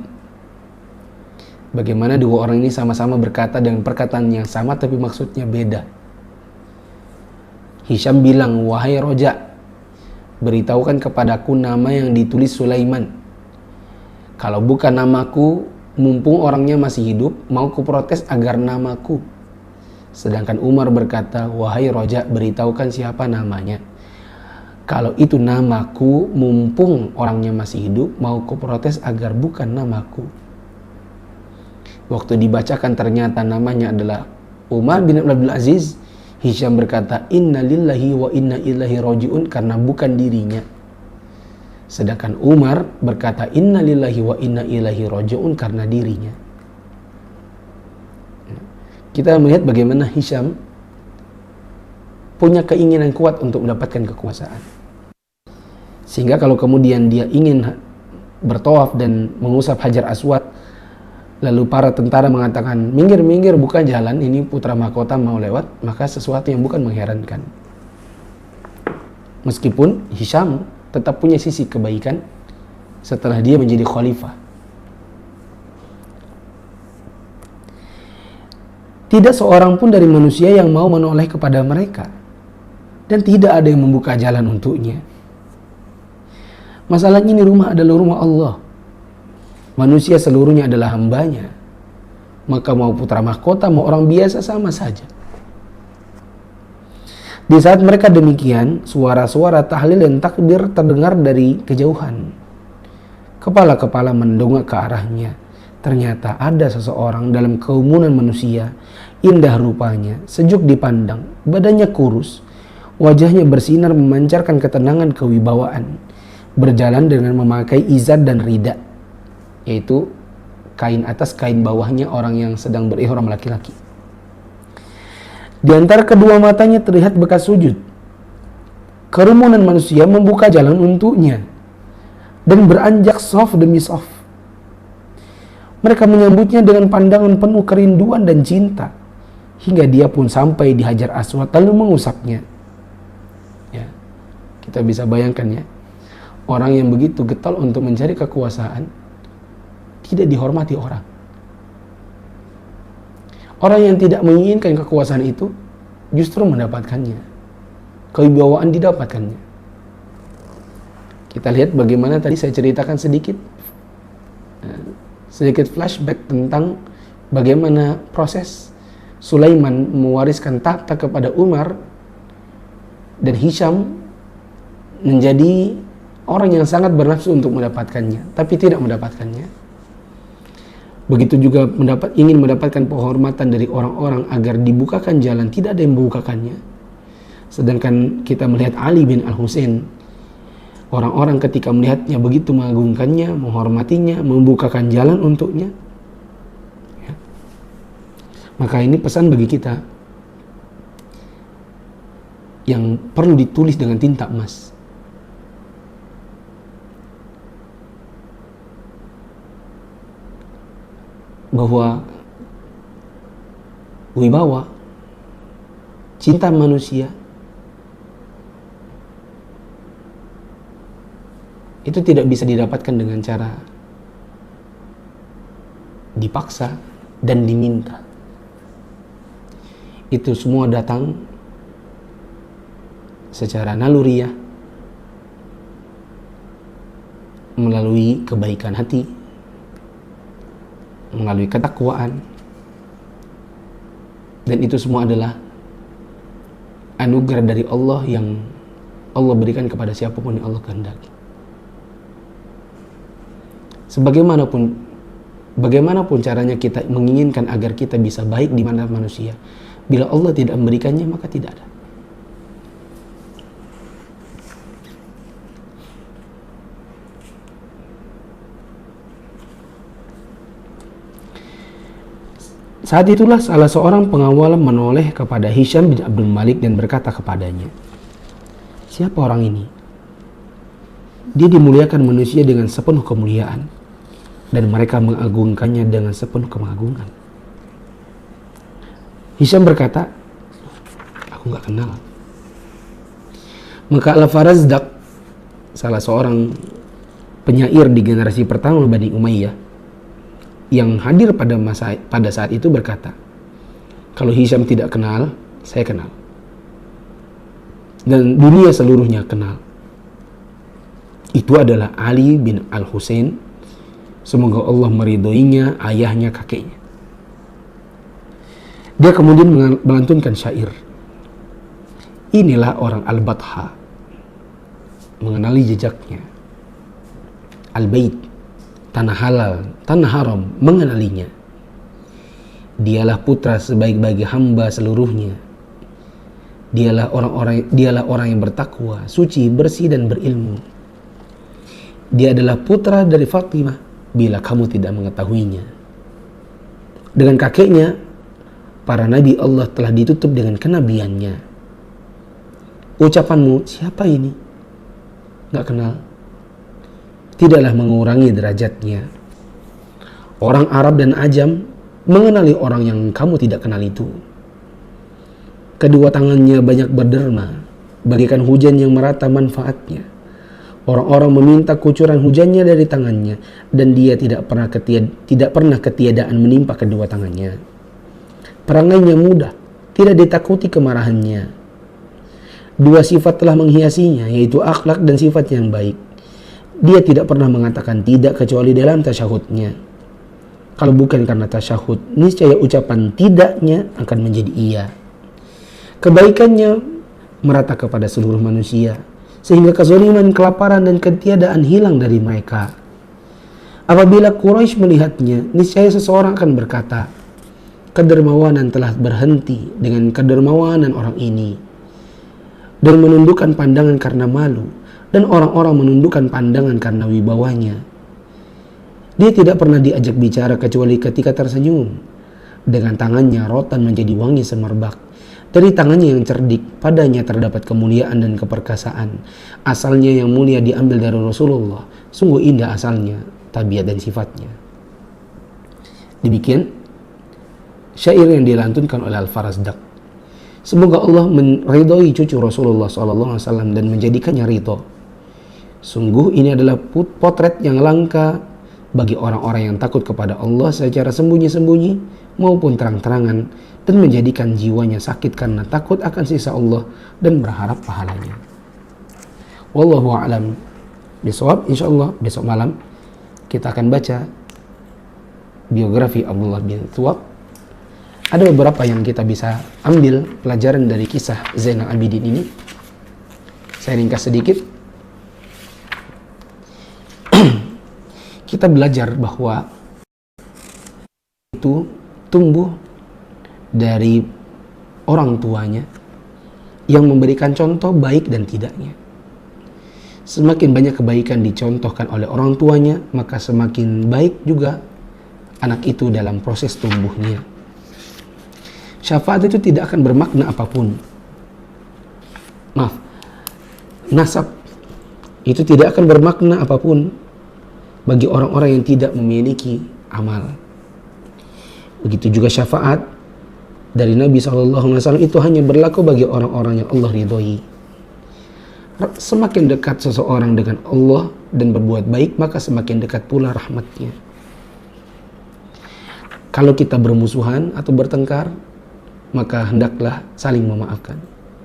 Bagaimana dua orang ini sama-sama berkata dengan perkataan yang sama tapi maksudnya beda. Hisham bilang, wahai Roja, beritahukan kepadaku nama yang ditulis Sulaiman. Kalau bukan namaku, mumpung orangnya masih hidup, mau kuprotes agar namaku. Sedangkan Umar berkata, wahai Roja, beritahukan siapa namanya. Kalau itu namaku, mumpung orangnya masih hidup, mau kuprotes agar bukan namaku. Waktu dibacakan ternyata namanya adalah Umar bin Abdul Aziz. Hisham berkata, inna lillahi wa inna ilaihi raji'un, karena bukan dirinya. Sedangkan Umar berkata, inna lillahi wa inna ilaihi raji'un, karena dirinya. Kita melihat bagaimana Hisham punya keinginan kuat untuk mendapatkan kekuasaan. Sehingga kalau kemudian dia ingin bertawaf dan mengusap Hajar Aswad, lalu para tentara mengatakan, minggir, buka jalan, ini putra mahkota mau lewat, maka sesuatu yang bukan mengherankan. Meskipun Hisham tetap punya sisi kebaikan setelah dia menjadi khalifah. Tidak seorang pun dari manusia yang mau menoleh kepada mereka, dan tidak ada yang membuka jalan untuknya. Masalahnya ini rumah adalah rumah Allah. Manusia seluruhnya adalah hambanya. Maka mau putra mahkota, mau orang biasa sama saja. Di saat mereka demikian, suara-suara tahlil dan takbir terdengar dari kejauhan. Kepala-kepala mendongak ke arahnya. Ternyata ada seseorang dalam kerumunan manusia, indah rupanya, sejuk dipandang, badannya kurus, wajahnya bersinar memancarkan ketenangan kewibawaan, berjalan dengan memakai izar dan rida, yaitu kain atas kain bawahnya orang yang sedang berihram laki-laki. Di antara kedua matanya terlihat bekas sujud. Kerumunan manusia membuka jalan untuknya dan beranjak saf demi saf. Mereka menyambutnya dengan pandangan penuh kerinduan dan cinta, hingga dia pun sampai di Hajar Aswad lalu mengusapnya. Ya, kita bisa bayangkan ya, orang yang begitu getol untuk mencari kekuasaan tidak dihormati orang. Orang yang tidak menginginkan kekuasaan itu justru mendapatkannya, kewibawaan didapatkannya. Kita lihat bagaimana tadi saya ceritakan sedikit flashback tentang bagaimana proses Sulaiman mewariskan tahta kepada Umar, dan Hisham menjadi orang yang sangat bernafsu untuk mendapatkannya, tapi tidak mendapatkannya. Begitu juga ingin mendapatkan penghormatan dari orang-orang agar dibukakan jalan, tidak ada yang membukakannya. Sedangkan kita melihat Ali bin Al-Husain, orang-orang ketika melihatnya begitu mengagungkannya, menghormatinya, membukakan jalan untuknya. Ya. Maka ini pesan bagi kita yang perlu ditulis dengan tinta emas. Bahwa wibawa, cinta manusia itu tidak bisa didapatkan dengan cara dipaksa dan diminta. Itu semua datang secara naluriah, melalui kebaikan hati, melalui ketakwaan, dan itu semua adalah anugerah dari Allah yang Allah berikan kepada siapapun yang Allah kehendaki. Bagaimanapun caranya kita menginginkan agar kita bisa baik di mata manusia, bila Allah tidak memberikannya maka tidak ada. Saat itulah salah seorang pengawal menoleh kepada Hisham bin Abdul Malik dan berkata kepadanya, "Siapa orang ini? Dia dimuliakan manusia dengan sepenuh kemuliaan, dan mereka mengagungkannya dengan sepenuh keagungan." Hisham berkata, "Aku nggak kenal." Maka Al-Farazdak, salah seorang penyair di generasi pertama Bani Umayyah yang hadir pada saat itu berkata, "Kalau Hisham tidak kenal, saya kenal. Dan dunia seluruhnya kenal. Itu adalah Ali bin Al-Husain. Semoga Allah meridhoinya, ayahnya, kakeknya." Dia kemudian melantunkan syair. Inilah orang Al-Batha, mengenali jejaknya. Al-Bait, tanah halal, tanah haram, mengenalinya. Dialah putra sebaik-baik hamba seluruhnya. Dialah orang yang bertakwa, suci, bersih dan berilmu. Dia adalah putra dari Fatimah bila kamu tidak mengetahuinya. Dengan kakeknya, para nabi Allah telah ditutup dengan kenabiannya. Ucapanmu, siapa ini? Gak kenal. Tidaklah mengurangi derajatnya. Orang Arab dan Ajam mengenali orang yang kamu tidak kenal itu. Kedua tangannya banyak berderma, bagaikan hujan yang merata manfaatnya. Orang-orang meminta kucuran hujannya dari tangannya, dan dia tidak pernah ketiadaan menimpa kedua tangannya. Perangainya mudah, tidak ditakuti kemarahannya. Dua sifat telah menghiasinya, yaitu akhlak dan sifat yang baik. Dia tidak pernah mengatakan tidak kecuali dalam tasyahudnya. Kalau bukan karena tasyahud, niscaya ucapan tidaknya akan menjadi iya. Kebaikannya merata kepada seluruh manusia, sehingga kezaliman, kelaparan, dan ketiadaan hilang dari mereka. Apabila Quraisy melihatnya, niscaya seseorang akan berkata, kedermawanan telah berhenti dengan kedermawanan orang ini, dan menundukkan pandangan karena malu, dan orang-orang menundukkan pandangan karena wibawanya. Dia tidak pernah diajak bicara kecuali ketika tersenyum. Dengan tangannya rotan menjadi wangi semerbak. Dari tangannya yang cerdik, padanya terdapat kemuliaan dan keperkasaan. Asalnya yang mulia diambil dari Rasulullah. Sungguh indah asalnya, tabiat dan sifatnya. Demikian syair yang dilantunkan oleh Al-Farazdak. Semoga Allah meridhoi cucu Rasulullah SAW dan menjadikannya ridho. Sungguh ini adalah potret yang langka bagi orang-orang yang takut kepada Allah secara sembunyi-sembunyi maupun terang-terangan, dan menjadikan jiwanya sakit karena takut akan siksa Allah dan berharap pahalanya. Wallahu a'lam bishawab. Insyaallah besok malam kita akan baca biografi Abdullah bin Thuwab. Ada beberapa yang kita bisa ambil pelajaran dari kisah Zainal Abidin ini. Saya ringkas sedikit. Kita belajar bahwa itu tumbuh dari orang tuanya yang memberikan contoh baik dan tidaknya. Semakin banyak kebaikan dicontohkan oleh orang tuanya, maka semakin baik juga anak itu dalam proses tumbuhnya. Syafaat itu tidak akan bermakna apapun. Nasab itu tidak akan bermakna apapun bagi orang-orang yang tidak memiliki amal. Begitu juga syafaat dari Nabi SAW itu hanya berlaku bagi orang-orang yang Allah ridhoi. Semakin dekat seseorang dengan Allah dan berbuat baik, maka semakin dekat pula rahmatnya. Kalau kita bermusuhan atau bertengkar, maka hendaklah saling memaafkan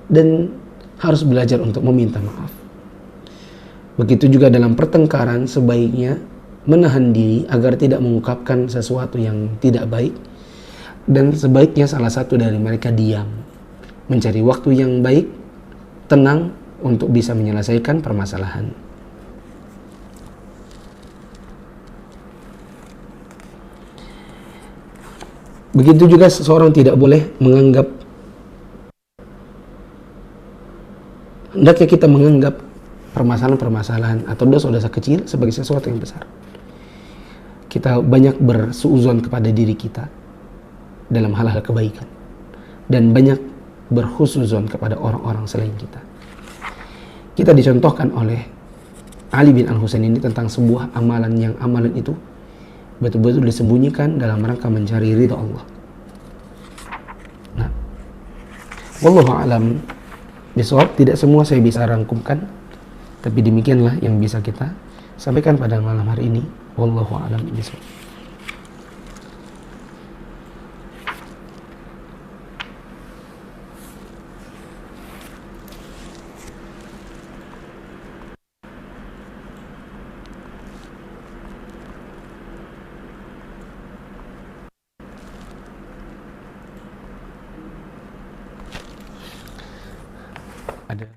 dan harus belajar untuk meminta maaf. Begitu juga dalam pertengkaran, sebaiknya menahan diri agar tidak mengungkapkan sesuatu yang tidak baik, dan sebaiknya salah satu dari mereka diam, mencari waktu yang baik, tenang untuk bisa menyelesaikan permasalahan. Begitu juga seseorang tidak boleh menganggap, hendaknya kita menganggap permasalahan-permasalahan atau dosa-dosa kecil sebagai sesuatu yang besar. Kita banyak bersuuzon kepada diri kita dalam hal-hal kebaikan, dan banyak berhusnuzon kepada orang-orang selain kita. Kita dicontohkan oleh Ali bin Al-Husain ini tentang sebuah amalan yang amalan itu betul-betul disembunyikan dalam rangka mencari ridha Allah. Nah, wallahu a'lam bishawab. Tidak semua saya bisa rangkumkan, tapi demikianlah yang bisa kita sampaikan pada malam hari ini. Wallahu a'lam bishawab. Ada